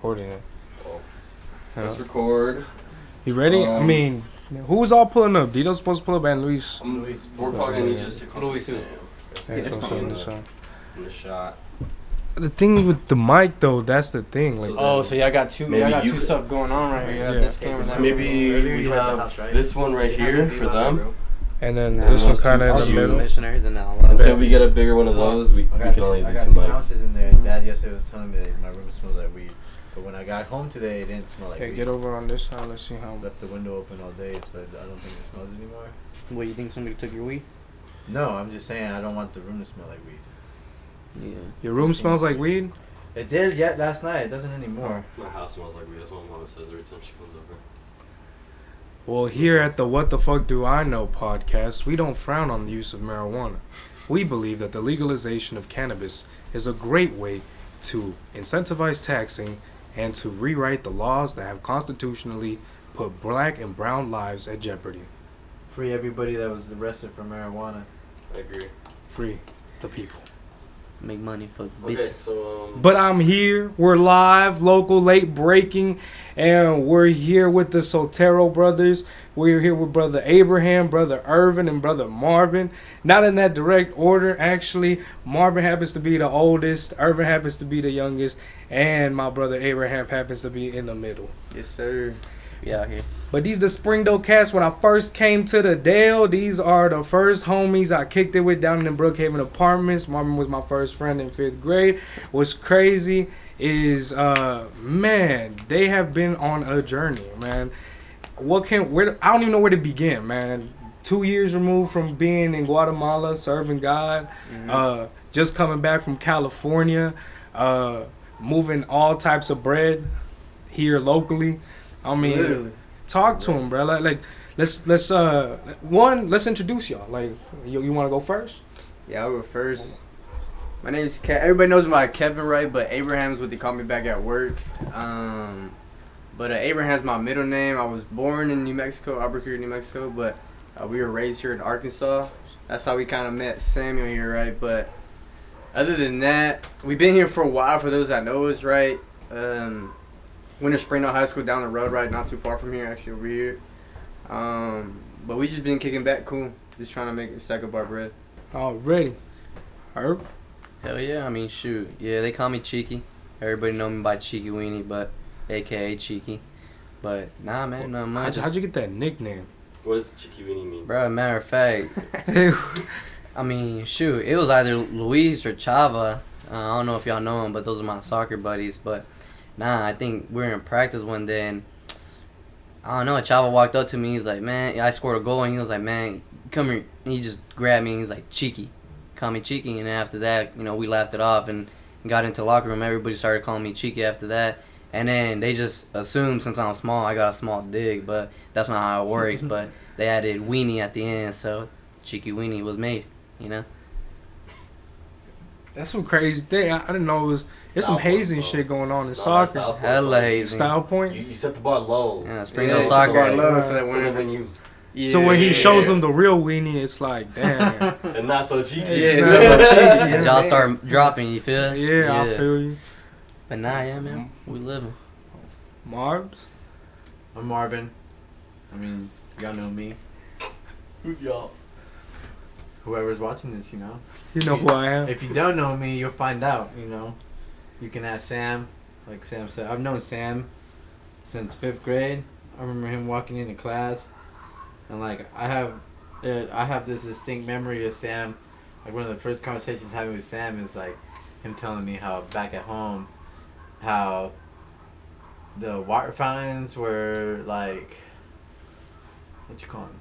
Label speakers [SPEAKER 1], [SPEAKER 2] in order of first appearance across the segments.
[SPEAKER 1] recording it.
[SPEAKER 2] Oh. Let's record.
[SPEAKER 1] You ready? I mean, who's all pulling up? Dito's supposed to pull up and Luis.
[SPEAKER 2] Luis. We're probably going to need just to Luis in the shot.
[SPEAKER 1] The thing with the mic though, that's the thing. Like,
[SPEAKER 3] so y'all got two stuff going on right here.
[SPEAKER 1] Yeah.
[SPEAKER 3] This camera.
[SPEAKER 2] Maybe we have this one right here for them.
[SPEAKER 1] And then this one kind of in the middle.
[SPEAKER 3] Missionaries and now.
[SPEAKER 2] Until we get a bigger one of those, we can only do 2 mics.
[SPEAKER 4] Ounces in there. Dad yesterday was telling me that my room smells like weed. But when I got home today, it didn't smell like weed.
[SPEAKER 1] Okay, get over on this side. Let's see how.
[SPEAKER 4] Left the window open all day, so I don't think it smells anymore.
[SPEAKER 3] What, you think somebody took your weed?
[SPEAKER 4] No, I'm just saying I don't want the room to smell like weed.
[SPEAKER 3] Yeah.
[SPEAKER 1] Your room smells like weed?
[SPEAKER 4] It did last night. It doesn't anymore.
[SPEAKER 2] My house smells like weed. That's what my mom says every time she comes over.
[SPEAKER 1] Well, here at the What the Fuck Do I Know podcast, we don't frown on the use of marijuana. We believe that the legalization of cannabis is a great way to incentivize taxing and to rewrite the laws that have constitutionally put black and brown lives at jeopardy.
[SPEAKER 4] Free everybody that was arrested for marijuana.
[SPEAKER 2] I agree.
[SPEAKER 1] Free the people.
[SPEAKER 3] Make money for
[SPEAKER 2] Okay,
[SPEAKER 3] bitches.
[SPEAKER 2] so
[SPEAKER 1] But I'm here. We're live, local, late breaking, and we're here with the Sotero Brothers. We're here with Brother Abraham, Brother Irvin, and Brother Marben. Not in that direct order, actually. Marben happens to be the oldest, Irvin happens to be the youngest, and my brother Abraham happens to be in the middle.
[SPEAKER 3] Yes, sir. We out here.
[SPEAKER 1] But these the Springdale cats. When I first came to the Dale, these are the first homies I kicked it with down in the Brookhaven Apartments. Marvin was my first friend in 5th grade. What's crazy is, man, they have been on a journey, man. I don't even know where to begin, man. 2 years removed from being in Guatemala, serving God, just coming back from California, moving all types of bread here locally. I mean,
[SPEAKER 3] literally.
[SPEAKER 1] Talk to him, bro. Like, let's introduce y'all. Like, you want to go first?
[SPEAKER 3] Yeah, I'll go first. My name is everybody knows me by Kevin, right? But Abraham's what they call me back at work. But Abraham's my middle name. I was born in New Mexico, Albuquerque, New Mexico, but we were raised here in Arkansas. That's how we kind of met Samuel here, right? But other than that, we've been here for a while. For those that know us, right? Went to Springdale High School down the road, right? Not too far from here, actually, over here. But we just been kicking back cool. Just trying to stack up our bread.
[SPEAKER 1] Already. Herb?
[SPEAKER 3] Hell yeah, I mean, shoot. Yeah, they call me Cheeky. Everybody know me by Cheeky Weenie, but a.k.a. Cheeky. But, nah, man, not much.
[SPEAKER 1] How'd you get that nickname?
[SPEAKER 2] what does Cheeky Weenie mean?
[SPEAKER 3] Bro, matter of fact, I mean, shoot, it was either Luis or Chava. I don't know if y'all know him, but those are my soccer buddies. But, nah, I think we were in practice one day, and I don't know, Chava walked up to me. He's like, man, I scored a goal, and he was like, man, come here. And he just grabbed me, and he's like, Cheeky. Call me Cheeky. And after that, we laughed it off and got into the locker room. Everybody started calling me Cheeky after that. And then they just assumed since I'm small, I got a small dig, but that's not how it works. But they added Weenie at the end, so Cheeky Weenie was made,
[SPEAKER 1] That's some crazy thing. I didn't know it was. There's some hazing shit going on in soccer.
[SPEAKER 3] Hella hazing.
[SPEAKER 1] Style point.
[SPEAKER 2] You set the bar low.
[SPEAKER 3] Yeah, Springdale soccer.
[SPEAKER 1] Low,
[SPEAKER 3] so that when you.
[SPEAKER 1] Yeah. So when he shows them the real weenie, it's like, damn.
[SPEAKER 2] And not so cheeky.
[SPEAKER 1] Yeah, not so cheeky.
[SPEAKER 3] Y'all start dropping, you feel?
[SPEAKER 1] Yeah, I feel you.
[SPEAKER 3] But nah, yeah, man. We living.
[SPEAKER 1] Marbs?
[SPEAKER 4] I'm Marben. I mean, y'all know me.
[SPEAKER 2] Who's y'all?
[SPEAKER 4] Whoever's watching this,
[SPEAKER 1] You know who I am.
[SPEAKER 4] If you don't know me, you'll find out, You can ask Sam. Like Sam said, I've known Sam since 5th grade. I remember him walking into class. And, like, I have this distinct memory of Sam. Like, one of the first conversations having with Sam is, like, him telling me how back at home, how the water fountains were, like, what you call them?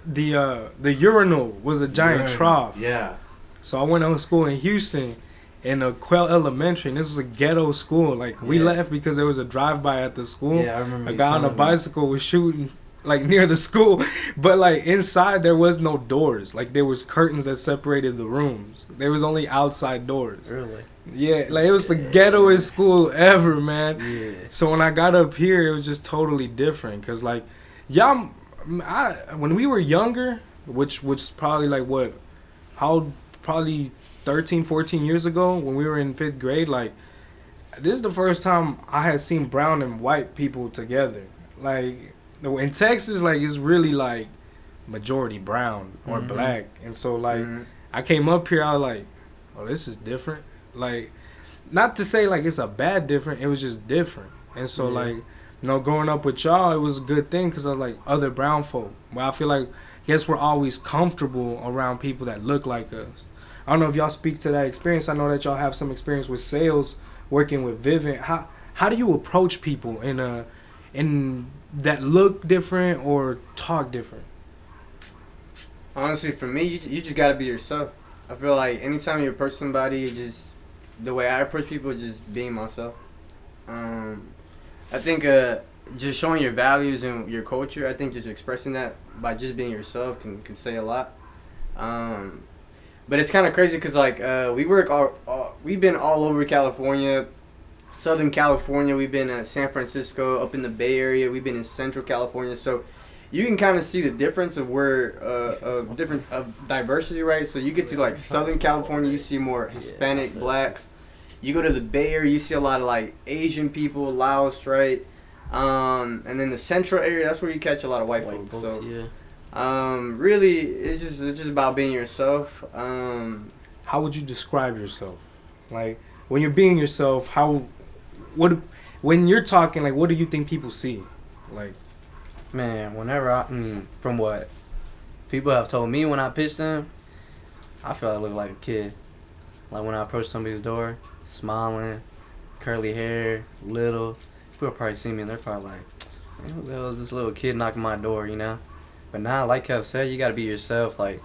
[SPEAKER 1] The urinal was a giant trough.
[SPEAKER 4] Yeah.
[SPEAKER 1] So I went to school in Houston in a Quell Elementary, and this was a ghetto school. Like, we left because there was a drive-by at the school.
[SPEAKER 4] Yeah, I remember.
[SPEAKER 1] A guy on a bicycle was shooting, like, near the school. But, like, inside there was no doors. Like, there was curtains that separated the rooms. There was only outside doors.
[SPEAKER 3] Really?
[SPEAKER 1] Yeah, like, it was the ghettoest school ever, man.
[SPEAKER 3] Yeah.
[SPEAKER 1] So when I got up here, it was just totally different. Because, like, y'all, when we were younger, which probably, like, probably 13, 14 years ago, when we were in 5th grade, like, this is the first time I had seen brown and white people together. Like in Texas, like it's really like majority brown or black, and so like I came up here, I was like, oh, this is different. Like, not to say like it's a bad different, it was just different. And so like, you know, growing up with y'all, it was a good thing because I was like other brown folk. Well, I feel like, guess we're always comfortable around people that look like us. I don't know if y'all speak to that experience. I know that y'all have some experience with sales, working with Vivint. How do you approach people in that look different or talk different?
[SPEAKER 5] Honestly, for me, you just gotta be yourself. I feel like anytime you approach somebody, the way I approach people is just being myself. I think just showing your values and your culture, I think just expressing that by just being yourself can say a lot. But it's kind of crazy because like we've been all over California, Southern California. We've been in San Francisco, up in the Bay Area. We've been in Central California. So you can kind of see the difference of where of diversity, right? So you get to like Southern California, you see more Hispanic, blacks. You go to the Bay Area, you see a lot of like Asian people, Laos, right? And then the Central area, that's where you catch a lot of white folks. So really, it's just about being yourself.
[SPEAKER 1] How would you describe yourself? Like when you're being yourself, when you're talking, like what do you think people see? Like,
[SPEAKER 3] man, from what people have told me when I pitch them, I feel I look like a kid. Like when I approach somebody's door, smiling, curly hair, little. People probably see me and they're probably like, man, who the hell is this little kid knocking my door, you know? But now, like Kev said, you gotta be yourself. Like,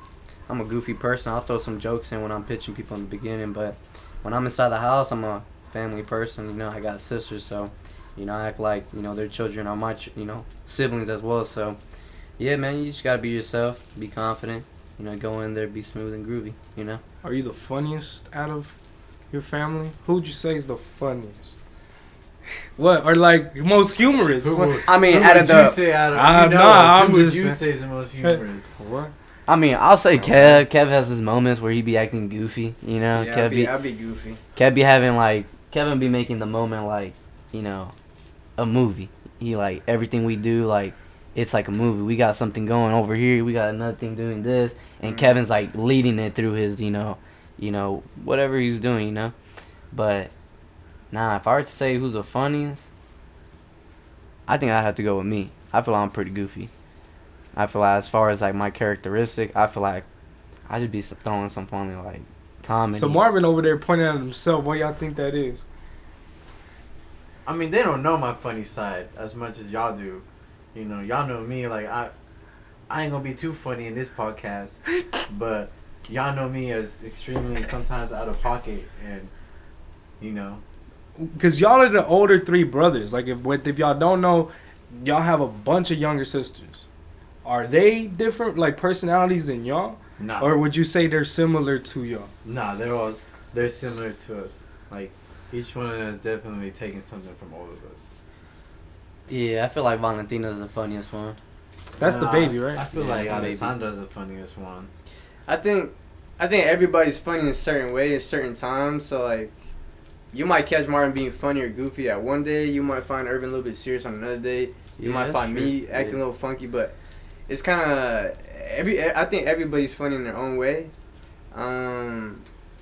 [SPEAKER 3] I'm a goofy person. I'll throw some jokes in when I'm pitching people in the beginning, but when I'm inside the house, I'm a family person. You know, I got sisters, so, you know, I act like, you know, their children are my, siblings as well. So, yeah, man, you just gotta be yourself, be confident, you know, go in there, be smooth and groovy, you know?
[SPEAKER 1] Are you the funniest out of your family? Who would you say is the funniest? What? Or like most humorous?
[SPEAKER 4] Who would
[SPEAKER 1] you say
[SPEAKER 4] is the most humorous?
[SPEAKER 1] What?
[SPEAKER 3] I mean, I'll say Kev. Kev has his moments where he be acting goofy, you know?
[SPEAKER 5] Yeah, I'd be goofy.
[SPEAKER 3] Kev be having like, Kevin be making the moment like, you know, a movie. He like, everything we do, like, it's like a movie. We got something going over here. We got another thing doing this. And Kevin's like leading it through his, you know, whatever he's doing, you know? But, nah, if I were to say who's the funniest, I think I'd have to go with me. I feel like I'm pretty goofy. I feel like as far as like my characteristic, I feel like I should be throwing some funny like comedy.
[SPEAKER 1] So Marben over there pointing at himself. What y'all think that is?
[SPEAKER 4] I mean, they don't know my funny side as much as y'all do. You know, y'all know me. Like I ain't gonna be too funny in this podcast, but y'all know me as extremely sometimes out of pocket, and you know.
[SPEAKER 1] Because y'all are the older three brothers. Like, if y'all don't know, y'all have a bunch of younger sisters. Are they different, like, personalities than y'all?
[SPEAKER 4] Nah.
[SPEAKER 1] Or would you say they're similar to y'all?
[SPEAKER 4] Nah, they're similar to us. Like, each one of them is definitely taking something from all of us.
[SPEAKER 3] Yeah, I feel like Valentina's the funniest one.
[SPEAKER 1] That's the baby, right?
[SPEAKER 4] I feel like Alessandra's the funniest one.
[SPEAKER 5] I think everybody's funny in a certain way at certain times. So, like, you might catch Martin being funny or goofy at one day. You might find Irvin a little bit serious on another day. You might find me acting a little funky, but it's kind of I think everybody's funny in their own way. I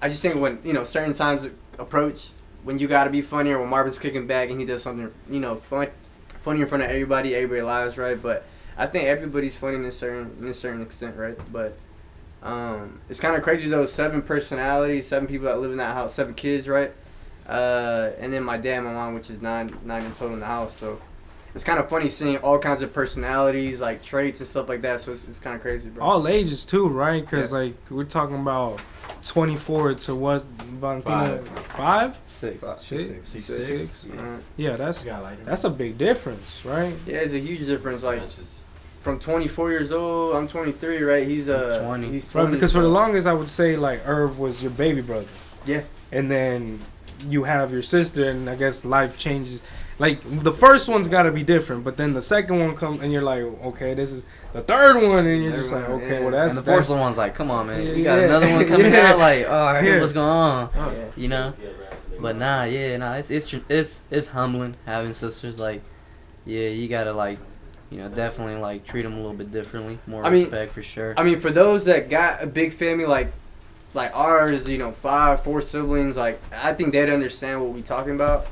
[SPEAKER 5] just think when certain times approach, when you gotta be funny, or when Marvin's kicking back and he does something funny in front of everybody laughs, right? But I think everybody's funny in a certain extent, right? But it's kind of crazy though. 7 personalities, 7 people that live in that house, 7 kids, right? And then my dad and my mom, which is 9 in total in the house. So it's kind of funny seeing all kinds of personalities, like traits and stuff like that. So it's kind of crazy, bro.
[SPEAKER 1] All ages too, right? Because like we're talking about 24 to what, Valentina? 5?
[SPEAKER 3] 6.
[SPEAKER 1] 6. Yeah, that's a big difference, right?
[SPEAKER 5] Yeah, it's a huge difference. Like from 24 years old, I'm 23, right? He's
[SPEAKER 3] 20.
[SPEAKER 5] He's 20.
[SPEAKER 1] Right, because for the longest, I would say like Irv was your baby brother.
[SPEAKER 5] Yeah.
[SPEAKER 1] And then you have your sister, and I guess life changes. Like, the first one's got to be different, but then the second one comes, and you're like, okay, this is the third one, and you're just like, okay, well, that's...
[SPEAKER 3] And the fourth one's like, come on, man, you got another one coming out? Like, oh, I hear what's going on, you know? But it's humbling having sisters. Like, yeah, you gotta like, definitely like treat them a little bit differently, more respect for sure.
[SPEAKER 5] I mean, for those that got a big family like ours, 4 siblings, like I think they'd understand what we talking about.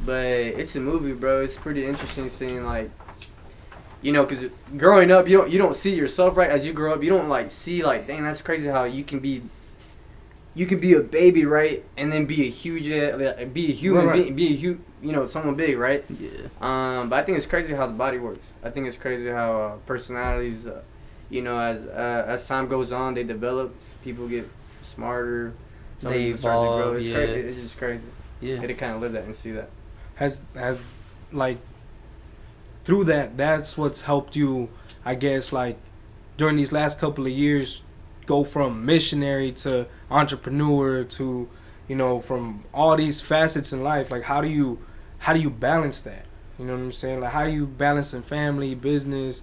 [SPEAKER 5] But it's a movie, bro. It's pretty interesting seeing like, because growing up, you don't see yourself, right? As you grow up, you don't like see like, dang, that's crazy how you can be a baby, right, and then be a huge, be a human being, be a huge, someone big, right?
[SPEAKER 3] Yeah.
[SPEAKER 5] But I think it's crazy how the body works. I think it's crazy how personalities, as time goes on, they develop. People get smarter. Some
[SPEAKER 3] They
[SPEAKER 5] people start to grow.
[SPEAKER 3] evolve.
[SPEAKER 5] It's
[SPEAKER 3] Yeah.
[SPEAKER 5] crazy. It's just crazy.
[SPEAKER 3] Yeah.
[SPEAKER 5] To kind of live that and see that.
[SPEAKER 1] Has like through that's what's helped you, I guess, like during these last couple of years, go from missionary to entrepreneur to, from all these facets in life. Like how do you balance that? You know what I'm saying? Like how you balancing family, business,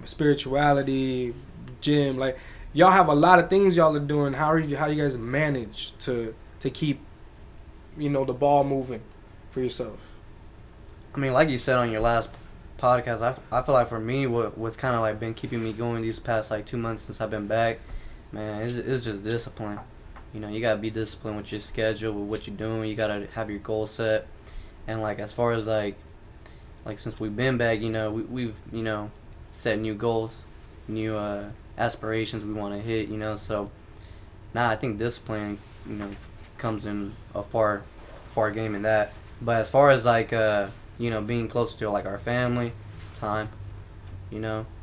[SPEAKER 1] spirituality, gym. Like y'all have a lot of things y'all are doing. How you guys manage to keep, the ball moving for yourself?
[SPEAKER 3] I mean, like you said on your last podcast, I feel like for me, what's kind of like been keeping me going these past like 2 months since I've been back, man, it's just discipline. You gotta be disciplined with your schedule, with what you're doing. You gotta have your goal set, and like as far as like since we've been back, we've set new goals, new aspirations we want to hit. So I think discipline, comes in a far game in that. But as far as like being closer to like our family, it's time.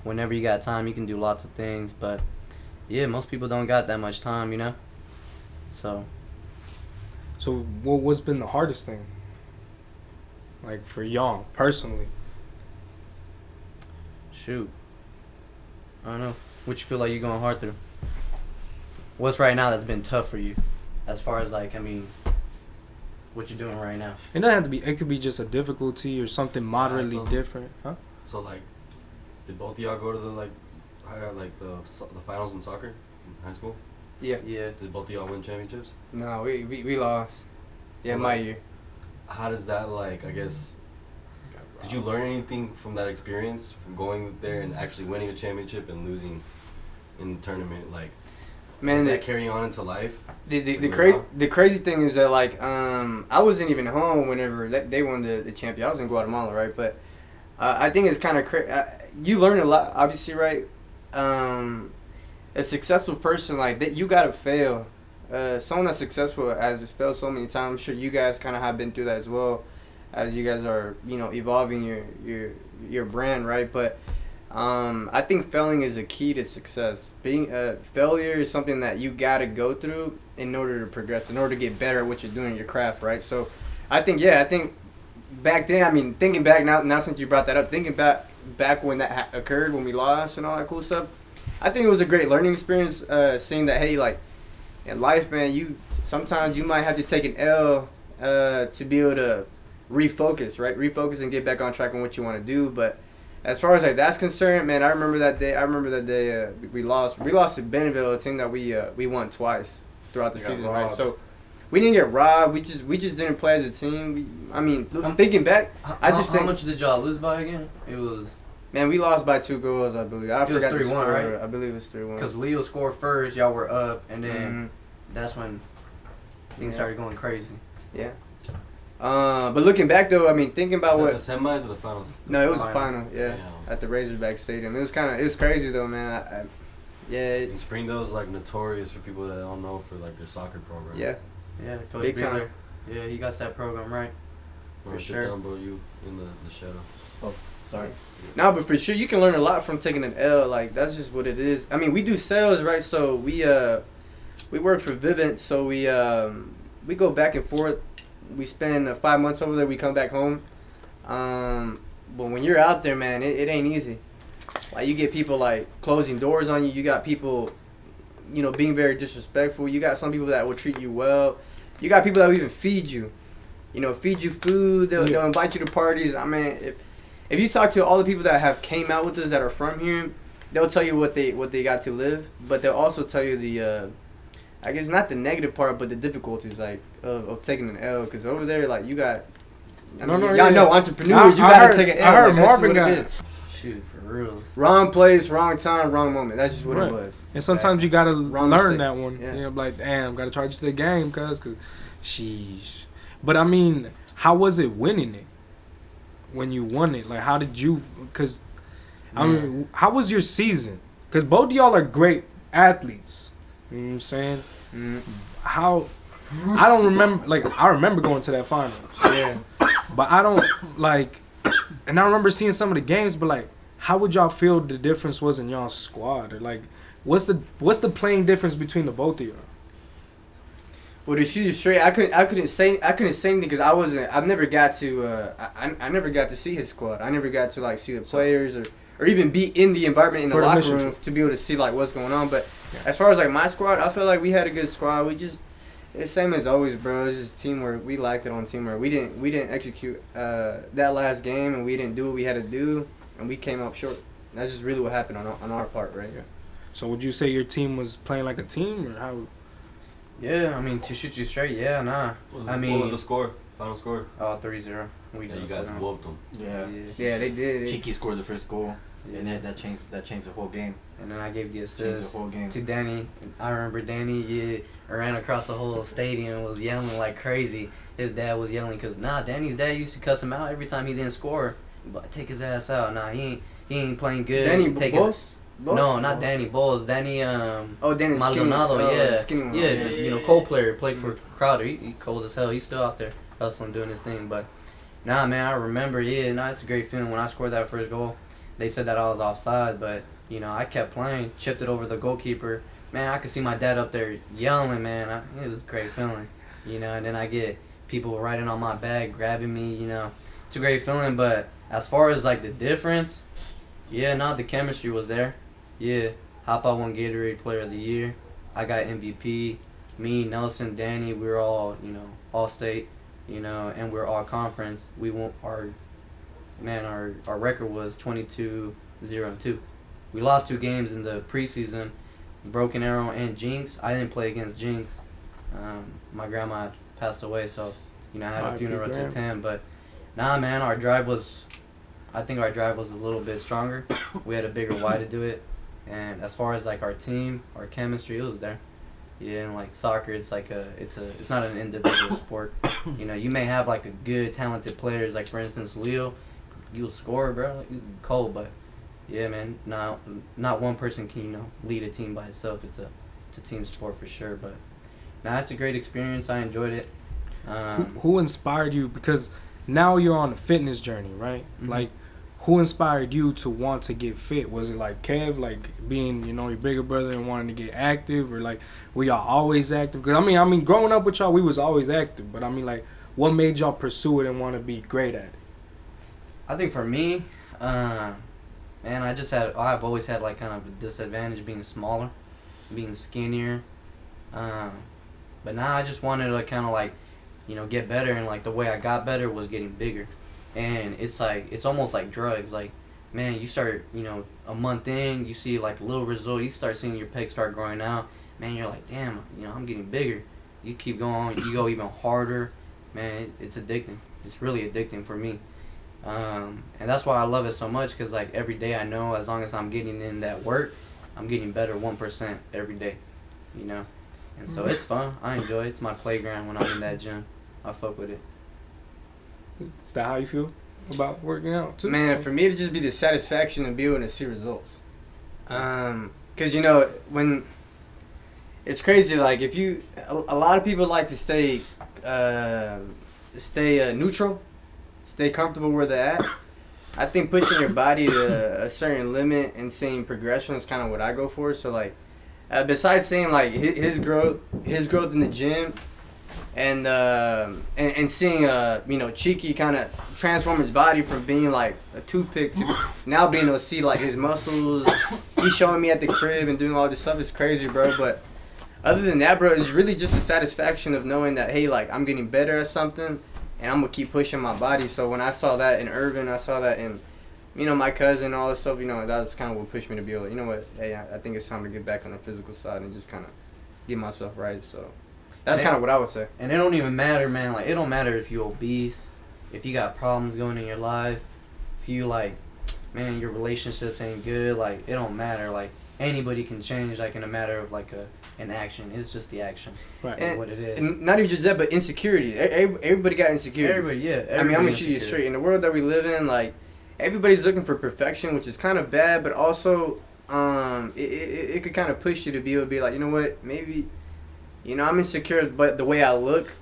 [SPEAKER 3] Whenever you got time, you can do lots of things. But yeah, most people don't got that much time. So
[SPEAKER 1] what's been the hardest thing, like for y'all personally?
[SPEAKER 3] Shoot, I don't know. What you feel like you're going hard through? What's right now that's been tough for you, as far as like, what you're doing right now?
[SPEAKER 1] It doesn't have to be. It could be just a difficulty or something moderately different, huh?
[SPEAKER 2] So like, did both of y'all go to the finals in soccer in high school?
[SPEAKER 5] Yeah.
[SPEAKER 2] Did both of y'all win championships?
[SPEAKER 5] No, we lost.
[SPEAKER 2] So
[SPEAKER 5] Yeah, my year.
[SPEAKER 2] How does that like? I guess. Did you learn anything from that experience, from going there and actually winning a championship and losing in the tournament? Like,
[SPEAKER 5] man,
[SPEAKER 2] does that carry on into life?
[SPEAKER 5] The crazy thing is that like I wasn't even home whenever they won the champion. I was in Guatemala, right? But I think it's kind of you learn a lot, obviously, right? A successful person like that, you gotta fail. Someone that's successful has failed so many times. I'm sure you guys kind of have been through that as well, as you guys are evolving your brand, right? But I think failing is a key to success. Failure is something that you gotta go through in order to progress, in order to get better at what you're doing in your craft, right? So I think back then, thinking back now since you brought that up, thinking back when that occurred, when we lost and all that cool stuff, I think it was a great learning experience, seeing that, hey, like in life, man, sometimes you might have to take an L to be able to refocus, right? Refocus and get back on track on what you want to do. But as far as like that's concerned, man, I remember that day we lost to Bentonville, a team that we won twice throughout the season, right? So we didn't get robbed. We just didn't play as a team. Thinking back,
[SPEAKER 3] how much did y'all lose by again? It was.
[SPEAKER 5] Man, we lost by 2 goals, I believe. I forgot the
[SPEAKER 3] 3-1,
[SPEAKER 5] score.
[SPEAKER 3] right?
[SPEAKER 5] I believe it was 3-1.
[SPEAKER 3] Because Leo scored first, y'all were up, and then that's when things started going crazy.
[SPEAKER 5] Yeah. But looking back though, thinking about
[SPEAKER 2] the semis or the finals?
[SPEAKER 5] No, it was the final. Yeah, at the Razorback Stadium. It was crazy though, man.
[SPEAKER 2] And Springdale's like notorious for people that don't know for like their soccer program.
[SPEAKER 5] Yeah.
[SPEAKER 3] Yeah, Coach
[SPEAKER 5] Big
[SPEAKER 3] Beeler.
[SPEAKER 5] time.
[SPEAKER 3] Yeah, he got that program right.
[SPEAKER 2] For sure. Down, bro, you in the shadow.
[SPEAKER 5] Oh, sorry. No, but for sure you can learn a lot from taking an L. Like that's just what it is. We do sales, right? So we work for Vivint. So we go back and forth. We spend 5 months over there. We come back home. But when you're out there, man, it ain't easy. Like you get people like closing doors on you. You got people, being very disrespectful. You got some people that will treat you well. You got people that will even feed you. Feed you food. They'll invite you to parties. If you talk to all the people that have came out with us that are from here, they'll tell you what they got to live, but they'll also tell you I guess not the negative part, but the difficulties like of taking an L. Because over there, like you got, y'all know entrepreneurs. You gotta take an L.
[SPEAKER 1] I heard
[SPEAKER 5] like,
[SPEAKER 1] Marben got.
[SPEAKER 3] Shoot, for reals.
[SPEAKER 5] Wrong place, wrong time, wrong moment. That's just what
[SPEAKER 1] Right.
[SPEAKER 5] it was.
[SPEAKER 1] And sometimes you gotta
[SPEAKER 5] Wrong
[SPEAKER 1] learn
[SPEAKER 5] mistake.
[SPEAKER 1] that one.
[SPEAKER 5] Yeah.
[SPEAKER 1] You know, like, damn, gotta charge to the game, cause sheesh. But I mean, how was it winning it? When you won it, like, how did you? Cause, I mean, how was your season? Cause both of y'all are great athletes. You know what I'm saying?
[SPEAKER 5] Mm.
[SPEAKER 1] How? I don't remember. Like, I remember going to that finals.
[SPEAKER 5] Yeah.
[SPEAKER 1] But I don't like. And I remember seeing some of the games, but like, how would y'all feel the difference was in y'all's squad? Or like, what's the playing difference between the both of y'all?
[SPEAKER 5] Well, to shoot you straight, I couldn't say anything because I've never got to I never got to see his squad. I never got to like see the players or even be in the environment in the locker room to be able to see like what's going on. But as far as like my squad, I feel like we had a good squad. We just it's same as always, bro. It's just teamwork. We liked it on teamwork. We didn't execute that last game, and we didn't do what we had to do, and we came up short. That's just really what happened on our part, right?
[SPEAKER 1] Yeah. So would you say your team was playing like a team, or how?
[SPEAKER 3] Yeah, I mean, to shoot you straight, yeah, nah.
[SPEAKER 2] What was the score? Final score?
[SPEAKER 3] 3-0. We
[SPEAKER 2] Yeah, you
[SPEAKER 3] just
[SPEAKER 2] guys
[SPEAKER 3] won.
[SPEAKER 2] whooped them.
[SPEAKER 5] Yeah, they did.
[SPEAKER 4] Cheeky scored the first goal,
[SPEAKER 3] Yeah.
[SPEAKER 4] and that changed the whole game.
[SPEAKER 3] And then I gave the
[SPEAKER 4] Changed the
[SPEAKER 3] assist
[SPEAKER 4] whole game.
[SPEAKER 3] to Danny. I remember Danny, ran across the whole stadium and was yelling like crazy. His dad was yelling because, Danny's dad used to cuss him out every time he didn't score. But take his ass out. He ain't playing good.
[SPEAKER 5] Danny
[SPEAKER 3] take
[SPEAKER 5] Bowles?
[SPEAKER 3] No, not Danny Bowles. Danny,
[SPEAKER 5] Danny
[SPEAKER 3] Maldonado,
[SPEAKER 5] the skinny one.
[SPEAKER 3] Yeah, co-player, played for Crowder. He cold as hell. He's still out there hustling, doing his thing. But, man, I remember, it's a great feeling when I scored that first goal. They said that I was offside, but, I kept playing, chipped it over the goalkeeper. Man, I could see my dad up there yelling, man. It was a great feeling, and then I get people riding on my back, grabbing me, It's a great feeling, but as far as, like, the difference, the chemistry was there. Yeah, Hoppa won Gatorade Player of the Year. I got MVP. Me, Nelson, Danny, we were all, all state, and we're all conference. We won our record was 22-0-2. We lost 2 games in the preseason, Broken Arrow and Jinx. I didn't play against Jinx. My grandma passed away, so, I had a funeral to attend. But, man, I think our drive was a little bit stronger. We had a bigger why to do it. And as far as like our team, our chemistry, it was there. Yeah, and like soccer, it's like it's not an individual sport. You may have like a good, talented players, like for instance Leo, you'll score, bro, like, cold, but yeah, man, not one person can lead a team by itself. It's a team sport for sure. But it's a great experience. I enjoyed it.
[SPEAKER 1] Who inspired you? Because now you're on a fitness journey, right?
[SPEAKER 3] Mm-hmm.
[SPEAKER 1] Like, who inspired you to want to get fit? Was it like Kev, like being, your bigger brother and wanting to get active, or like were y'all always active? Because I mean, growing up with y'all, we was always active. But I mean, like, what made y'all pursue it and want to be great at it?
[SPEAKER 3] I think for me, I've always had like kind of a disadvantage being smaller, being skinnier. But now I just wanted to kind of like, get better, and like the way I got better was getting bigger. And it's like, it's almost like drugs. Like, man, you start, a month in, you see like a little result, you start seeing your pecs start growing out. Man, you're like, damn, I'm getting bigger. You keep going, you go even harder. Man, it's addicting. It's really addicting for me. And that's why I love it so much, because like every day I know as long as I'm getting in that work, I'm getting better 1% every day, And so it's fun. I enjoy it. It's my playground when I'm in that gym. I fuck with it.
[SPEAKER 1] Is that how you feel about working out too?
[SPEAKER 5] Man, for me to just be the satisfaction of being able to see results. Because when it's crazy, like if a lot of people like to stay neutral, stay comfortable where they're at. I think pushing your body to a certain limit and seeing progression is kind of what I go for. So like, besides saying like his growth in the gym. And seeing Cheeky kind of transform his body from being like a toothpick to now being able to see like his muscles. He's showing me at the crib and doing all this stuff. Is crazy, bro. But other than that, bro, it's really just a satisfaction of knowing that, hey, like I'm getting better at something, and I'm gonna keep pushing my body. So when I saw that in Irvin, I saw that in my cousin, all this stuff. That was kind of what pushed me to be able, hey, I think it's time to get back on the physical side and just kind of get myself right. So that's kind of what I would say.
[SPEAKER 3] And it don't even matter, man. Like, it don't matter if you're obese, if you got problems going in your life, if you, like, man, your relationships ain't good. Like, it don't matter. Like, anybody can change, like, in a matter of, like, an action. It's just the action.
[SPEAKER 1] Right.
[SPEAKER 5] And,
[SPEAKER 3] what it is.
[SPEAKER 5] And not even just that, but insecurity. Everybody got insecurity.
[SPEAKER 3] Everybody, yeah.
[SPEAKER 5] I mean, I'm going to shoot you straight. In the world that we live in, like, everybody's looking for perfection, which is kind of bad, but also it could kind of push you to be able to be like, you know what, maybe, you know, I'm insecure, but the way I look,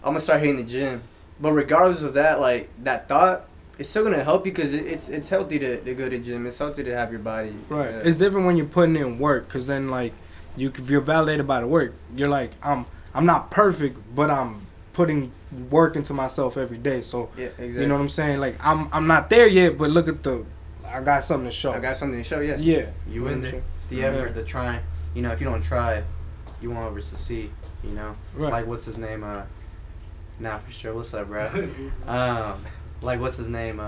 [SPEAKER 5] I'm going to start hitting the gym. But regardless of that, like, that thought, it's still going to help you because it's healthy to go to the gym. It's healthy to have your body.
[SPEAKER 1] Right. It's different when you're putting in work because then, like, if you're validated by the work, you're like, I'm not perfect, but I'm putting work into myself every day. So,
[SPEAKER 5] yeah, exactly.
[SPEAKER 1] You know what I'm saying? Like, I'm not there yet, but look at I got something to show.
[SPEAKER 5] I got something to show, yeah.
[SPEAKER 1] Yeah.
[SPEAKER 3] You in there. It's the effort to try. You know, if you don't try, you won't ever succeed, you know?
[SPEAKER 1] Right.
[SPEAKER 3] Like, what's his name? Nah, for sure. What's up, bro? Like, what's his name?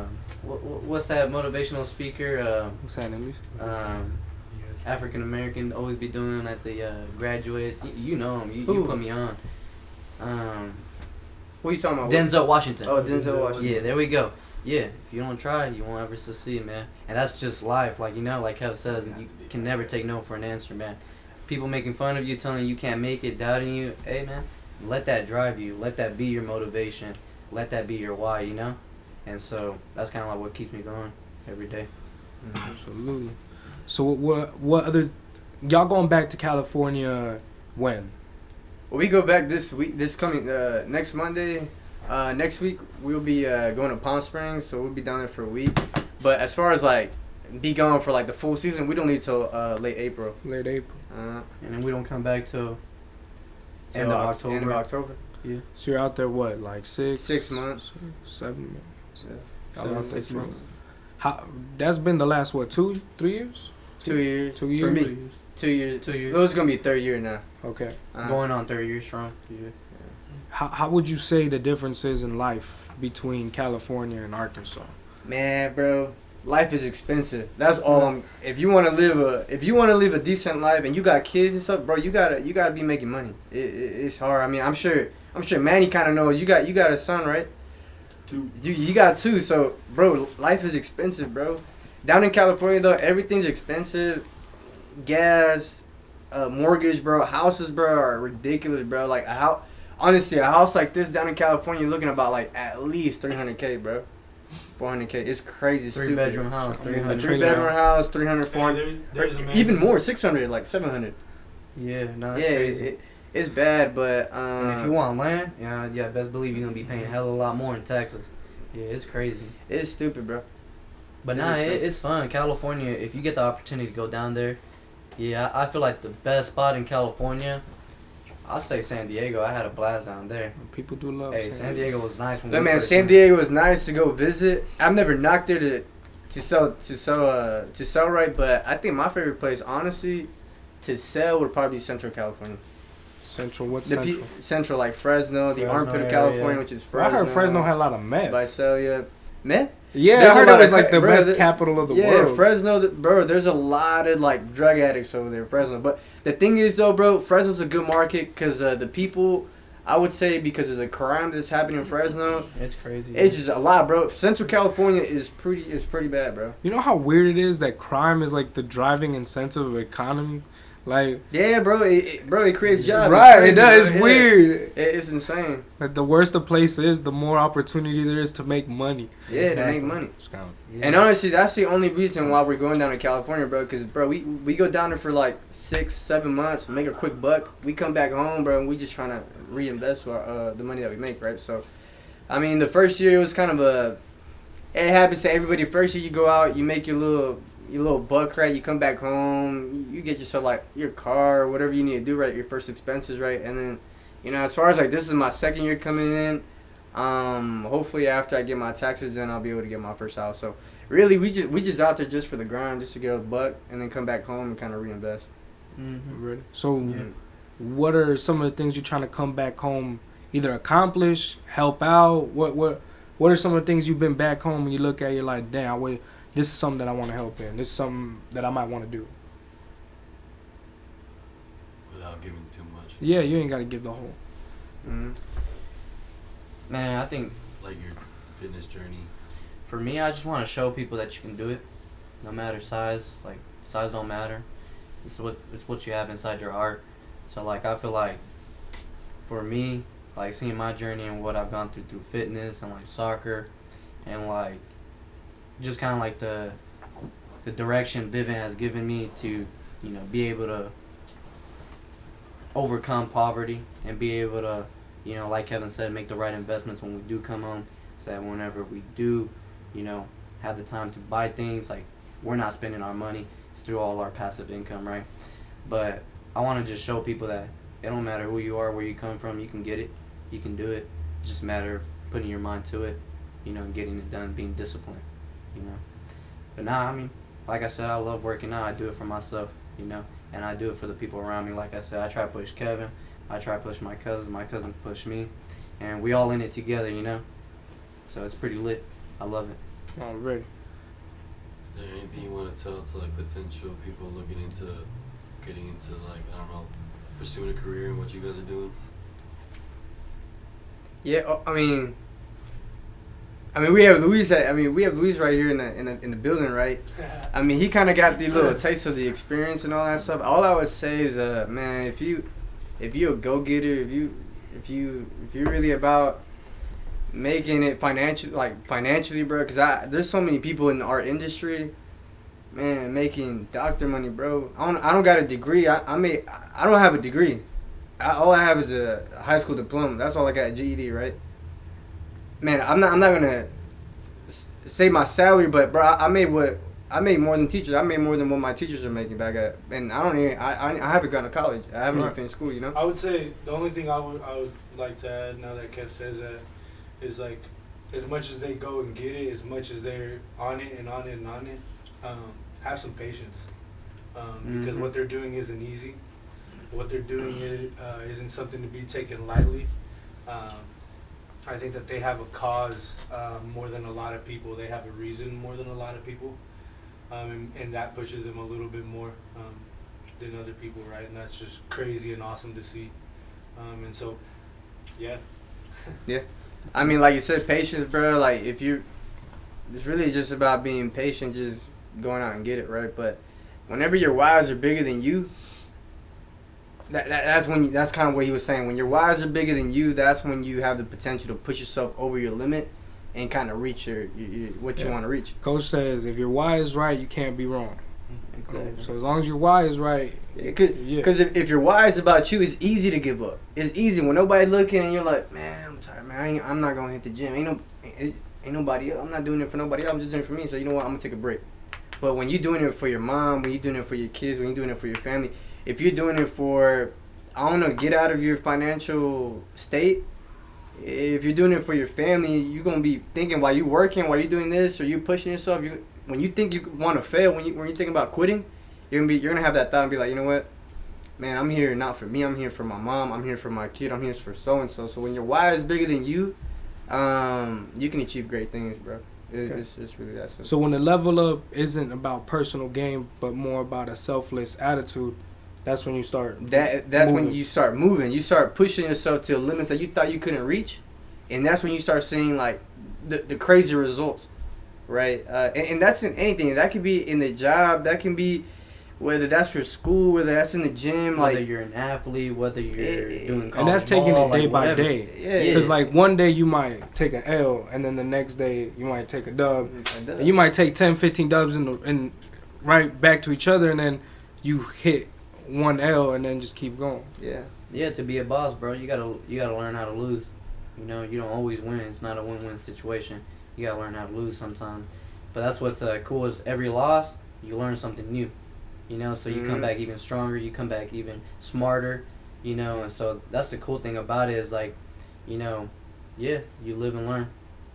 [SPEAKER 3] What's that motivational speaker?
[SPEAKER 1] What's that in English?
[SPEAKER 3] African American, always be doing at the graduates. You know him. You put me on.
[SPEAKER 5] What are you talking about?
[SPEAKER 3] Denzel Washington.
[SPEAKER 5] Oh, Denzel Washington.
[SPEAKER 3] Yeah, there we go. Yeah, if you don't try, you won't ever succeed, man. And that's just life. Like, you know, like Kev says, you can never take no for an answer, man. People making fun of you, telling you can't make it, doubting you. Hey, man, let that drive you. Let that be your motivation. Let that be your why, you know? And so that's kind of like what keeps me going every day.
[SPEAKER 1] Absolutely. So what other... Y'all going back to California when?
[SPEAKER 5] Well, we go back this week, next Monday. Next week, we'll be going to Palm Springs, so we'll be down there for a week. But as far as, like, be gone for, like, the full season, we don't need till late April.
[SPEAKER 1] Late April.
[SPEAKER 3] And then we don't come back till end of October.
[SPEAKER 5] End of October.
[SPEAKER 3] Yeah.
[SPEAKER 1] So you're out there, what, like 6
[SPEAKER 5] months?
[SPEAKER 1] 7 months?
[SPEAKER 5] Yeah.
[SPEAKER 1] Y'all out there
[SPEAKER 5] 6 months.
[SPEAKER 1] How, that's been the last, what, 3 years?
[SPEAKER 5] 2 years.
[SPEAKER 1] 2 years?
[SPEAKER 5] For me. 2 years.
[SPEAKER 3] 2 years.
[SPEAKER 5] It was going to be third year now.
[SPEAKER 1] Okay.
[SPEAKER 3] Going on 3rd year strong. Yeah.
[SPEAKER 1] How would you say the difference is in life between California and Arkansas?
[SPEAKER 5] Man, bro, life is expensive. That's all. If you want to live a decent life and you got kids and stuff, bro, you gotta be making money. It's hard. I mean, I'm sure Manny kind of knows. You got a son, right?
[SPEAKER 2] 2.
[SPEAKER 5] You got 2. So, bro, life is expensive, bro. Down in California though, everything's expensive. Gas, mortgage, bro. Houses, bro, are ridiculous, bro. Like honestly, a house like this down in California, you're looking about like at least $300K, bro. $400K. It's crazy.
[SPEAKER 3] 3-bedroom house.
[SPEAKER 5] A
[SPEAKER 3] 300.
[SPEAKER 5] 3-bedroom house, 300, 400. Even more, 600, like 700.
[SPEAKER 3] Yeah, no, that's
[SPEAKER 5] Yeah,
[SPEAKER 3] crazy.
[SPEAKER 5] it's bad, but
[SPEAKER 3] And if you want land, yeah, best believe you're gonna be paying a hell of a lot more in taxes. Yeah, it's crazy.
[SPEAKER 5] it's stupid, bro.
[SPEAKER 3] But it's fun. California, if you get the opportunity to go down there, yeah, I feel like the best spot in California, I'll say San Diego. I had a blast down there.
[SPEAKER 1] People do love
[SPEAKER 3] San Diego was nice. When
[SPEAKER 5] But man, San Diego was nice to go visit. I've never knocked there to sell right, but I think my favorite place, honestly, to sell would probably be Central California.
[SPEAKER 1] Central, what's Central?
[SPEAKER 5] Central, like Fresno, the armpit of
[SPEAKER 3] area,
[SPEAKER 5] California,
[SPEAKER 3] yeah.
[SPEAKER 5] which is Fresno.
[SPEAKER 1] I heard Fresno had a lot of meth.
[SPEAKER 5] Visalia. Meth?
[SPEAKER 1] Yeah,
[SPEAKER 5] There's
[SPEAKER 1] I heard
[SPEAKER 5] a
[SPEAKER 1] it
[SPEAKER 5] lot
[SPEAKER 1] was
[SPEAKER 5] of
[SPEAKER 1] like the
[SPEAKER 5] bro,
[SPEAKER 1] meth capital of the
[SPEAKER 5] yeah,
[SPEAKER 1] world.
[SPEAKER 5] Fresno, bro, there's a lot of, like, drug addicts over there in Fresno. But the thing is, though, bro, Fresno's a good market because the people, I would say because of the crime that's happening in Fresno,
[SPEAKER 3] it's crazy.
[SPEAKER 5] it's just a lot, bro. Central California is pretty bad, bro.
[SPEAKER 1] You know how weird it is that crime is like the driving incentive of economy? Like,
[SPEAKER 5] yeah, bro, it creates jobs.
[SPEAKER 1] Right,
[SPEAKER 5] It's crazy,
[SPEAKER 1] it does.
[SPEAKER 5] bro.
[SPEAKER 1] It's weird.
[SPEAKER 5] It's insane.
[SPEAKER 1] Like, the worse the place is, the more opportunity there is to make money.
[SPEAKER 5] Yeah,
[SPEAKER 3] Exactly.
[SPEAKER 5] to make money.
[SPEAKER 3] Yeah.
[SPEAKER 5] And honestly, that's the only reason why we're going down to California, bro. Because, bro, we go down there for like 6-7 months, make a quick buck. We come back home, bro, and we just trying to reinvest the money that we make, right? So, I mean, the first year it was kind of it happens to everybody. First year you go out, you make your little buck, right? You come back home, you get yourself like your car, whatever you need to do, right? Your first expenses, right? And then, you know, as far as like this is my second year coming in. Hopefully after I get my taxes done, I'll be able to get my first house. So really, we just out there just for the grind, just to get a buck, and then come back home and kind of reinvest.
[SPEAKER 1] Really? So, what are some of the things you're trying to come back home, either accomplish, help out? What are some of the things you've been back home and you look at, you're like, damn, this is something that I want to help in. This is something that I might want to do.
[SPEAKER 2] Without giving too much.
[SPEAKER 1] Yeah, you ain't gotta give the whole.
[SPEAKER 5] Mm-hmm.
[SPEAKER 3] Man, I think
[SPEAKER 2] Like your fitness journey.
[SPEAKER 3] for me, I just want to show people that you can do it, no matter size. Like size don't matter. It's what you have inside your heart. So like I feel like for me, like seeing my journey and what I've gone through fitness and like soccer, and like just kind of like the direction Vivian has given me to, you know, be able to overcome poverty and be able to, you know, like Kevin said, make the right investments when we do come home, so that whenever we do, you know, have the time to buy things, like we're not spending our money. It's through all our passive income, right? But I want to just show people that it don't matter who you are, where you come from, you can get it, you can do it. It's just a matter of putting your mind to it, you know, and getting it done, being disciplined, you know. But nah, I mean, like I said, I love working out. I do it for myself, you know, and I do it for the people around me. Like I said, I try to push Kevin, I try to push my cousin push me, and we all in it together, you know. So it's pretty lit. I love it.
[SPEAKER 1] Already.
[SPEAKER 2] Is there anything you want to tell to like potential people looking into getting into like, I don't know, pursuing a career in what you guys are doing?
[SPEAKER 5] Yeah, I mean, we have Luis. We have Luis right here in the building, right? I mean, he kind of got the little taste of the experience and all that stuff. All I would say is, man, if you a go getter, if you're really about making it financially, bro. Cause there's so many people in our industry, man, making doctor money, bro. I don't got a degree. I don't have a degree. All I have is a high school diploma. That's all I got, a GED, right? Man, I'm not gonna say my salary, but bro, I made more than teachers. I made more than what my teachers are making back at, and I haven't gone to college. I haven't even finished school, you know.
[SPEAKER 1] I would say the only thing I would like to add now that Kev says that is like, as much as they go and get it, as much as they're on it and on it and on it, have some patience, because what they're doing isn't easy. What they're doing isn't something to be taken lightly. I think that they have a cause more than a lot of people. They have a reason more than a lot of people, and that pushes them a little bit more than other people, right? And that's just crazy and awesome to see. And so, yeah.
[SPEAKER 5] Yeah. I mean, like you said, patience, bro. Like, it's really just about being patient, just going out and get it, right? But whenever your whys are bigger than you, that's kind of what he was saying. When your whys are bigger than you, that's when you have the potential to push yourself over your limit and kind of reach what you want to reach.
[SPEAKER 1] Coach says, if your why is right, you can't be wrong.
[SPEAKER 5] Exactly.
[SPEAKER 1] So as long as your why is right,
[SPEAKER 5] because if your why is about you, it's easy to give up. It's easy when nobody's looking and you're like, man, I'm tired, man. I'm not gonna hit the gym. Ain't nobody else. I'm not doing it for nobody else. I'm just doing it for me. So you know what? I'm gonna take a break. But when you're doing it for your mom, when you're doing it for your kids, when you're doing it for your family, if you're doing it for, I don't know, get out of your financial state. If you're doing it for your family, you're gonna be thinking while you're working, while you're doing this, or you're pushing yourself. When you think you want to fail, when you're thinking about quitting, you're gonna have that thought and be like, you know what, man, I'm here not for me. I'm here for my mom. I'm here for my kid. I'm here for so and so. So when your why is bigger than you, you can achieve great things, bro. It's really that simple.
[SPEAKER 1] So when the level up isn't about personal gain, but more about a selfless attitude, that's when you start.
[SPEAKER 5] That's when you start moving. You start pushing yourself to limits that you thought you couldn't reach, and that's when you start seeing like the crazy results, right? And that's in anything. That could be in the job. That can be whether that's for school, whether that's in the gym,
[SPEAKER 3] whether you're an athlete, whether you're doing college
[SPEAKER 1] and that's taking
[SPEAKER 3] ball,
[SPEAKER 1] it day
[SPEAKER 3] like
[SPEAKER 1] by
[SPEAKER 3] whatever.
[SPEAKER 1] day.
[SPEAKER 5] Yeah.
[SPEAKER 1] Because like one day you might take an L, and then the next day you might take a dub, and you might take 10, 15 dubs and right back to each other, and then you hit one L and then just keep going.
[SPEAKER 3] Yeah, to be a boss, bro, you gotta learn how to lose. You know, you don't always win. It's not a win-win situation. You gotta learn how to lose sometimes. But that's what's cool is every loss, you learn something new. You know, so you come back even stronger. You come back even smarter. You know, and so that's the cool thing about it is like, you know, yeah, you live and learn.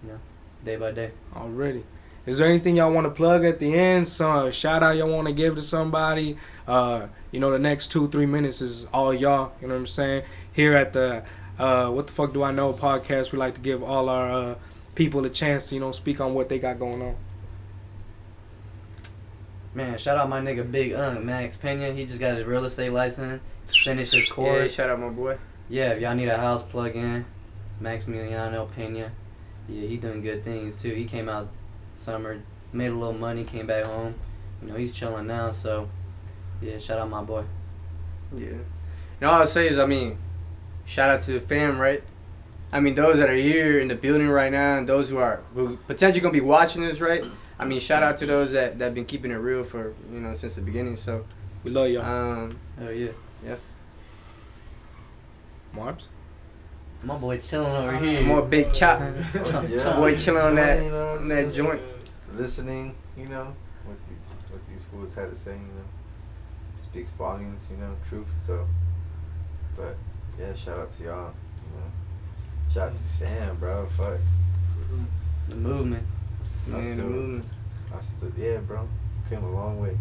[SPEAKER 3] You know, day by day.
[SPEAKER 1] Already. Is there anything y'all want to plug at the end? Some shout out y'all want to give to somebody? You know, the next 2-3 minutes is all y'all. You know what I'm saying? Here at the What the Fuck Do I Know podcast, we like to give all our people a chance to, you know, speak on what they got going on.
[SPEAKER 3] Man, shout out my nigga Big Max Pena. He just got his real estate license. Finished his
[SPEAKER 5] Yeah,
[SPEAKER 3] course.
[SPEAKER 5] shout out my boy.
[SPEAKER 3] Yeah, if y'all need a house plug in, Maximiliano Pena. Yeah, he doing good things too. He came out summer, made a little money, came back home. You know, he's chilling now, so yeah, shout out my boy.
[SPEAKER 5] Yeah. And all I'll say is, I mean, shout out to the fam, right? I mean, those that are here in the building right now and those who potentially going to be watching this, right? I mean, shout out to those that have been keeping it real for, you know, since the beginning. So,
[SPEAKER 1] We love y'all.
[SPEAKER 3] Oh yeah,
[SPEAKER 1] Marbs?
[SPEAKER 3] my boy chilling over here.
[SPEAKER 5] more big chop.
[SPEAKER 4] Yeah.
[SPEAKER 5] Boy chilling on that,
[SPEAKER 4] You know,
[SPEAKER 5] on that joint.
[SPEAKER 4] listening, you know, what these fools had to say, you know, speaks volumes, you know, truth. So, but yeah, shout out to y'all, you know, shout out to Sam, bro. Fuck,
[SPEAKER 3] The movement.
[SPEAKER 4] I still, yeah, bro, came a long way.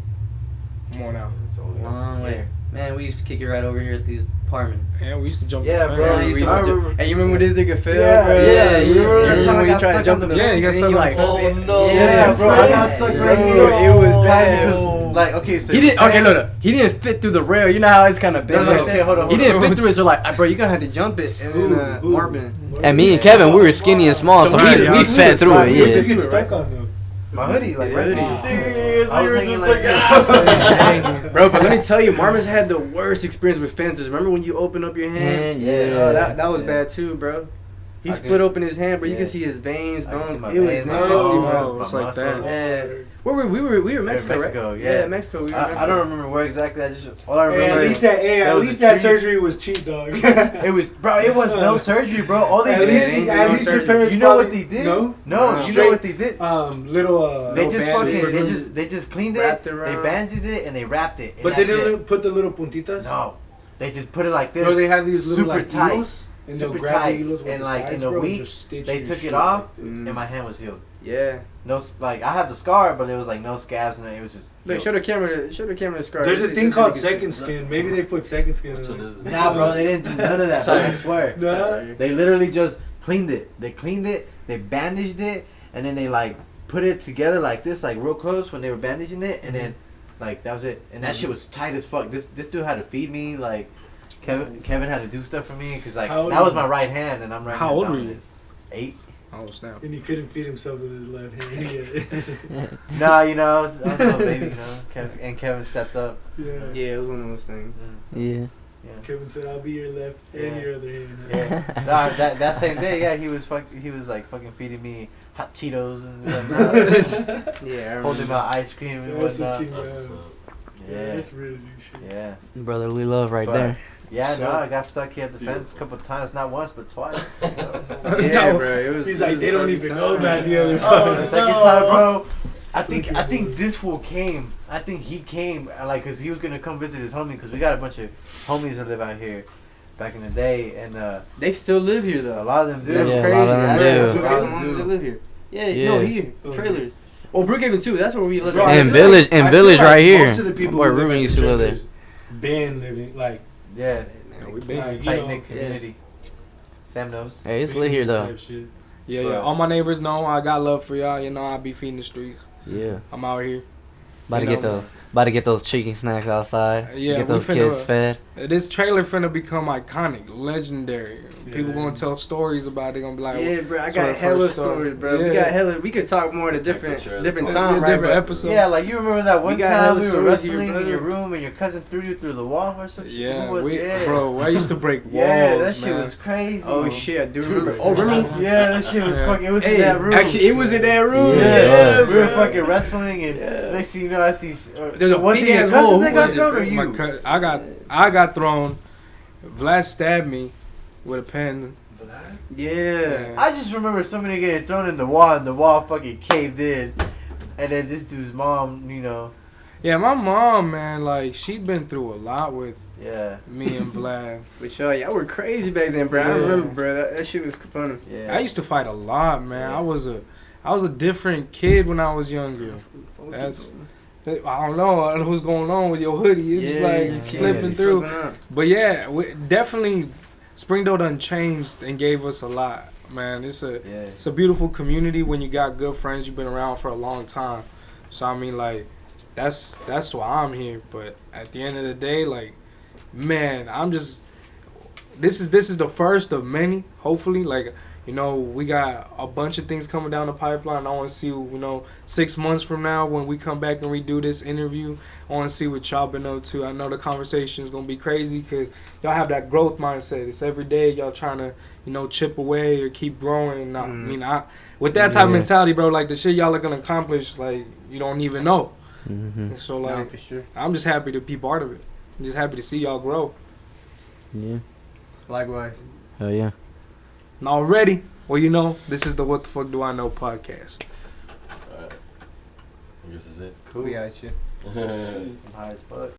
[SPEAKER 1] Come on now.
[SPEAKER 4] It's only up
[SPEAKER 3] Long
[SPEAKER 4] from
[SPEAKER 3] way.
[SPEAKER 4] here.
[SPEAKER 3] Man, we used to kick it right over here at the apartment.
[SPEAKER 1] Yeah, we used to jump.
[SPEAKER 4] Yeah,
[SPEAKER 1] the
[SPEAKER 4] bro.
[SPEAKER 1] fence.
[SPEAKER 3] we used to
[SPEAKER 4] remember.
[SPEAKER 5] Hey, you remember when this nigga fell,
[SPEAKER 4] Yeah,
[SPEAKER 5] bro?
[SPEAKER 4] yeah, you remember that
[SPEAKER 5] yeah,
[SPEAKER 4] time I
[SPEAKER 5] when he
[SPEAKER 4] got
[SPEAKER 5] tried to
[SPEAKER 4] stuck
[SPEAKER 5] jump
[SPEAKER 4] on the
[SPEAKER 1] Yeah, you got
[SPEAKER 5] and
[SPEAKER 1] stuck
[SPEAKER 5] he
[SPEAKER 1] on
[SPEAKER 5] like,
[SPEAKER 1] the
[SPEAKER 2] Oh no!
[SPEAKER 4] Yeah, bro, I got
[SPEAKER 5] Yeah,
[SPEAKER 4] stuck
[SPEAKER 5] bro,
[SPEAKER 4] right here.
[SPEAKER 5] it was bad.
[SPEAKER 4] Because, like, okay, so
[SPEAKER 5] He didn't.
[SPEAKER 4] Sam-
[SPEAKER 5] Okay, look. He didn't fit through the rail. You know how it's kind of bent
[SPEAKER 4] No,
[SPEAKER 5] like
[SPEAKER 4] okay,
[SPEAKER 5] that.
[SPEAKER 4] hold on,
[SPEAKER 5] He
[SPEAKER 4] hold
[SPEAKER 5] didn't
[SPEAKER 4] on.
[SPEAKER 5] fit through it. So like, bro, you gonna have to jump it. And then Marben.
[SPEAKER 3] And me and Kevin, we were skinny and small, so
[SPEAKER 1] Right,
[SPEAKER 3] we
[SPEAKER 1] yeah.
[SPEAKER 3] fed through
[SPEAKER 4] Right,
[SPEAKER 3] it.
[SPEAKER 4] we
[SPEAKER 1] What did
[SPEAKER 3] Yeah.
[SPEAKER 1] you get stuck on though?
[SPEAKER 4] my hoodie, like, right
[SPEAKER 5] Hoodie.
[SPEAKER 4] here.
[SPEAKER 2] So
[SPEAKER 4] I
[SPEAKER 2] you were
[SPEAKER 4] was
[SPEAKER 2] just
[SPEAKER 4] thinking
[SPEAKER 2] like,
[SPEAKER 5] Bro, but let me tell you, Marvin's had the worst experience with fences. Remember when you open up your hand?
[SPEAKER 3] Yeah.
[SPEAKER 5] Oh, that was
[SPEAKER 4] Yeah.
[SPEAKER 5] bad too, bro. He
[SPEAKER 4] I
[SPEAKER 5] split
[SPEAKER 4] can-
[SPEAKER 5] open his hand, bro. You
[SPEAKER 4] yeah.
[SPEAKER 5] can see his veins,
[SPEAKER 4] I can see
[SPEAKER 5] bones.
[SPEAKER 4] my
[SPEAKER 5] It was
[SPEAKER 4] veins, my
[SPEAKER 5] nasty,
[SPEAKER 4] bones,
[SPEAKER 5] bro.
[SPEAKER 1] It's
[SPEAKER 4] my
[SPEAKER 1] like that.
[SPEAKER 4] muscles.
[SPEAKER 5] Yeah. Where were we? We were in Mexico,
[SPEAKER 4] Mexico,
[SPEAKER 5] right?
[SPEAKER 4] yeah.
[SPEAKER 5] Mexico. We were in
[SPEAKER 4] I
[SPEAKER 5] Mexico.
[SPEAKER 4] don't remember where exactly. I just all I
[SPEAKER 6] Hey,
[SPEAKER 4] remember.
[SPEAKER 6] at least that,
[SPEAKER 4] there
[SPEAKER 6] at
[SPEAKER 4] was
[SPEAKER 6] least
[SPEAKER 4] a
[SPEAKER 6] that
[SPEAKER 4] tree.
[SPEAKER 6] surgery was cheap, dog.
[SPEAKER 4] It was, bro. It was no surgery, bro. All they
[SPEAKER 6] At
[SPEAKER 4] did.
[SPEAKER 6] least,
[SPEAKER 5] ain't
[SPEAKER 6] at
[SPEAKER 5] no
[SPEAKER 6] least your
[SPEAKER 5] surgery.
[SPEAKER 6] parents.
[SPEAKER 4] You know what
[SPEAKER 6] probably-
[SPEAKER 4] they did?
[SPEAKER 6] No,
[SPEAKER 4] No,
[SPEAKER 5] No.
[SPEAKER 4] you know
[SPEAKER 6] Straight-
[SPEAKER 4] what they did?
[SPEAKER 6] little.
[SPEAKER 4] They
[SPEAKER 5] no
[SPEAKER 4] just
[SPEAKER 5] bandage.
[SPEAKER 4] fucking, they just cleaned it.
[SPEAKER 5] Wrapped it
[SPEAKER 4] They
[SPEAKER 5] around.
[SPEAKER 4] bandaged it and they wrapped it. And
[SPEAKER 6] But they
[SPEAKER 4] that's
[SPEAKER 6] didn't
[SPEAKER 4] it.
[SPEAKER 6] put the little puntitas.
[SPEAKER 4] No, they just put it like this.
[SPEAKER 6] No, they have these little
[SPEAKER 4] super
[SPEAKER 6] like
[SPEAKER 4] tight.
[SPEAKER 6] hilos, and they'll
[SPEAKER 4] Super
[SPEAKER 6] grab
[SPEAKER 4] tight.
[SPEAKER 6] the hilos with
[SPEAKER 4] And,
[SPEAKER 6] the
[SPEAKER 4] like, in
[SPEAKER 6] sides,
[SPEAKER 4] a
[SPEAKER 6] bro, and
[SPEAKER 4] week,
[SPEAKER 6] just stitch
[SPEAKER 4] they
[SPEAKER 6] your
[SPEAKER 4] took
[SPEAKER 6] shit
[SPEAKER 4] it off
[SPEAKER 6] like this.
[SPEAKER 4] and my hand was healed.
[SPEAKER 5] Yeah.
[SPEAKER 4] No, like I had the scar, but it was like no scabs and it was just.
[SPEAKER 5] Look,
[SPEAKER 4] healed.
[SPEAKER 5] show the camera the scar.
[SPEAKER 6] There's a
[SPEAKER 5] This-
[SPEAKER 6] thing
[SPEAKER 5] this
[SPEAKER 6] called
[SPEAKER 5] nigga see-
[SPEAKER 6] second skin. Maybe they put second skin
[SPEAKER 2] Which
[SPEAKER 6] in
[SPEAKER 2] one
[SPEAKER 6] it.
[SPEAKER 2] is it?
[SPEAKER 4] Nah, bro, they didn't do none of that. Bro, I swear.
[SPEAKER 6] Nah.
[SPEAKER 4] They literally just cleaned it. They cleaned it. They bandaged it, and then they like put it together like this, like real close when they were bandaging it, and then like that was it. And that shit was tight as fuck. This dude had to feed me. Like Kevin had to do stuff for me because like
[SPEAKER 6] How old
[SPEAKER 4] that
[SPEAKER 6] were
[SPEAKER 4] was
[SPEAKER 6] you?
[SPEAKER 4] my right hand, and I'm right.
[SPEAKER 1] How old were you?
[SPEAKER 4] 8.
[SPEAKER 1] Oh snap!
[SPEAKER 6] And he couldn't feed himself with his left hand.
[SPEAKER 4] Nah, you know, I was a little baby, you know. Kevin stepped up.
[SPEAKER 6] Yeah.
[SPEAKER 5] Yeah, it was one of those things.
[SPEAKER 3] Yeah.
[SPEAKER 4] Yeah.
[SPEAKER 6] Kevin said, "I'll be your left
[SPEAKER 4] Yeah.
[SPEAKER 6] and your other hand."
[SPEAKER 4] Yeah. Nah, that same day, yeah, he was like fucking feeding me hot Cheetos and whatnot.
[SPEAKER 5] Yeah, I
[SPEAKER 4] Holding
[SPEAKER 5] remember.
[SPEAKER 4] my ice cream and
[SPEAKER 6] That's the
[SPEAKER 4] whatnot.
[SPEAKER 6] cheap,
[SPEAKER 2] That's what's
[SPEAKER 6] man.
[SPEAKER 2] up.
[SPEAKER 6] Yeah,
[SPEAKER 4] Yeah.
[SPEAKER 6] it's really new shit.
[SPEAKER 4] Yeah.
[SPEAKER 3] Brotherly love right
[SPEAKER 4] But-
[SPEAKER 3] there.
[SPEAKER 4] Yeah,
[SPEAKER 1] So-
[SPEAKER 4] no, I got stuck here at the fence a
[SPEAKER 2] Beautiful.
[SPEAKER 4] couple of times, not once but twice. You know?
[SPEAKER 5] Yeah,
[SPEAKER 6] No.
[SPEAKER 5] bro. It was.
[SPEAKER 6] He's
[SPEAKER 5] it
[SPEAKER 6] like,
[SPEAKER 5] was
[SPEAKER 6] they don't
[SPEAKER 5] perfect
[SPEAKER 6] even know
[SPEAKER 5] time.
[SPEAKER 6] about the other
[SPEAKER 4] Oh, the second time, bro. I
[SPEAKER 6] Look
[SPEAKER 4] think
[SPEAKER 6] at
[SPEAKER 4] this fool came. I think he came like cause he was gonna come visit his homie because we got a bunch of homies that live out here back in the day, and
[SPEAKER 5] They still live here
[SPEAKER 4] a
[SPEAKER 5] though.
[SPEAKER 4] lot of them do.
[SPEAKER 5] That's
[SPEAKER 3] Yeah, a
[SPEAKER 5] crazy.
[SPEAKER 3] lot of them
[SPEAKER 5] Actually,
[SPEAKER 3] do.
[SPEAKER 5] some
[SPEAKER 4] A lot of
[SPEAKER 5] homies
[SPEAKER 4] them
[SPEAKER 5] that
[SPEAKER 4] do.
[SPEAKER 5] live here. Yeah,
[SPEAKER 3] Yeah.
[SPEAKER 5] no, here
[SPEAKER 6] Oh,
[SPEAKER 5] trailers. Oh, Brookhaven too. That's where we live.
[SPEAKER 6] Bro,
[SPEAKER 5] at.
[SPEAKER 6] I
[SPEAKER 3] And
[SPEAKER 6] feel
[SPEAKER 3] Village-
[SPEAKER 6] like-
[SPEAKER 3] and
[SPEAKER 6] I feel
[SPEAKER 3] Village
[SPEAKER 6] like
[SPEAKER 3] right here.
[SPEAKER 6] Most of the people
[SPEAKER 3] My boy
[SPEAKER 6] who live
[SPEAKER 3] Ruben
[SPEAKER 6] at
[SPEAKER 3] used to live there.
[SPEAKER 6] trailers been living like
[SPEAKER 4] Yeah,
[SPEAKER 1] Yeah, we been.
[SPEAKER 6] Like, you
[SPEAKER 4] tight
[SPEAKER 6] know,
[SPEAKER 4] knit community. Sam knows.
[SPEAKER 3] Hey, it's lit here though.
[SPEAKER 6] type shit.
[SPEAKER 1] Yeah, yeah.
[SPEAKER 4] Right.
[SPEAKER 1] All my neighbors know I got love for y'all. You know I be feeding the streets.
[SPEAKER 3] Yeah.
[SPEAKER 1] I'm out here.
[SPEAKER 3] About to
[SPEAKER 1] You
[SPEAKER 3] get
[SPEAKER 1] know,
[SPEAKER 3] those chicken snacks outside.
[SPEAKER 1] Yeah,
[SPEAKER 3] Get
[SPEAKER 1] we
[SPEAKER 3] those
[SPEAKER 1] finna-
[SPEAKER 3] kids fed.
[SPEAKER 1] This trailer finna become iconic, legendary. People
[SPEAKER 6] Yeah.
[SPEAKER 1] gonna tell stories about it. They gonna be like,
[SPEAKER 5] Yeah, bro. I
[SPEAKER 1] Sort
[SPEAKER 5] got
[SPEAKER 1] of
[SPEAKER 5] hella
[SPEAKER 1] first story.
[SPEAKER 5] stories, bro. We
[SPEAKER 1] Yeah.
[SPEAKER 5] got hella. We could talk more at a different
[SPEAKER 2] picture.
[SPEAKER 5] different
[SPEAKER 1] Yeah,
[SPEAKER 5] time, right?
[SPEAKER 1] different
[SPEAKER 5] But
[SPEAKER 1] episode.
[SPEAKER 4] Yeah, like you remember that one
[SPEAKER 5] got
[SPEAKER 4] time
[SPEAKER 5] hella
[SPEAKER 4] we were
[SPEAKER 5] stories here,
[SPEAKER 4] wrestling in
[SPEAKER 5] brother.
[SPEAKER 4] your room and your cousin threw you through the wall or some shit.
[SPEAKER 1] Yeah,
[SPEAKER 4] Who was- yeah.
[SPEAKER 1] bro. I used to break walls.
[SPEAKER 4] Yeah, that shit
[SPEAKER 1] man.
[SPEAKER 4] was crazy.
[SPEAKER 5] Oh shit, I do remember. Oh, remember?
[SPEAKER 4] Yeah, that shit was
[SPEAKER 1] Yeah.
[SPEAKER 4] fucking. It was
[SPEAKER 5] Hey,
[SPEAKER 4] in that room.
[SPEAKER 5] actually, it was in that room.
[SPEAKER 3] Yeah,
[SPEAKER 4] Yeah,
[SPEAKER 3] yeah,
[SPEAKER 4] we were
[SPEAKER 5] bro.
[SPEAKER 4] fucking wrestling, and
[SPEAKER 5] Yeah.
[SPEAKER 4] next thing you know, I see.
[SPEAKER 5] There's a
[SPEAKER 4] was
[SPEAKER 5] big
[SPEAKER 4] it your
[SPEAKER 5] ass
[SPEAKER 4] cousin
[SPEAKER 5] hole.
[SPEAKER 4] that
[SPEAKER 5] Who
[SPEAKER 4] got
[SPEAKER 5] was it,
[SPEAKER 4] thrown or
[SPEAKER 5] bro?
[SPEAKER 4] you?
[SPEAKER 1] I got thrown. Vlad stabbed me with a pen.
[SPEAKER 5] Yeah.
[SPEAKER 4] I just remember somebody getting thrown in the wall, and the wall fucking caved in, and then this dude's mom, you know,
[SPEAKER 1] Yeah, my mom, man, like she'd been through a lot with
[SPEAKER 4] yeah,
[SPEAKER 1] me and Vlad.
[SPEAKER 5] But y'all were crazy back then, bro. I
[SPEAKER 1] Yeah.
[SPEAKER 5] remember, bro. That shit was funny.
[SPEAKER 4] yeah.
[SPEAKER 1] I used to fight a lot, man.
[SPEAKER 4] Yeah.
[SPEAKER 1] I was a different kid when I was younger. That's I don't know what's going on with your hoodie. You're just like
[SPEAKER 5] you
[SPEAKER 1] slipping
[SPEAKER 5] can't.
[SPEAKER 1] through.
[SPEAKER 5] Slipping up.
[SPEAKER 1] But yeah, definitely Springdale done changed and gave us a lot, man. It's a beautiful community when you got good friends you've been around for a long time. So I mean, like, that's why I'm here. But at the end of the day, like, man, I'm just. This is the first of many. Hopefully, like, you know, we got a bunch of things coming down the pipeline. I want to see, you know, 6 months from now when we come back and redo this interview. I want to see what y'all been up to. I know the conversation is gonna be crazy because y'all have that growth mindset. It's every day y'all trying to, you know, chip away or keep growing. And I mean, with that type of mentality, bro, like the shit y'all are gonna accomplish, like you don't even know.
[SPEAKER 3] Mm-hmm.
[SPEAKER 1] So like,
[SPEAKER 5] No, for sure.
[SPEAKER 1] I'm just happy to be part of it. I'm just happy to see y'all grow.
[SPEAKER 3] Yeah.
[SPEAKER 5] Likewise.
[SPEAKER 3] Hell yeah.
[SPEAKER 1] And already, well, you know, this is the What the Fuck Do I Know podcast.
[SPEAKER 2] Alright. I guess that's it.
[SPEAKER 5] Cool. We got you.
[SPEAKER 2] I'm high as fuck.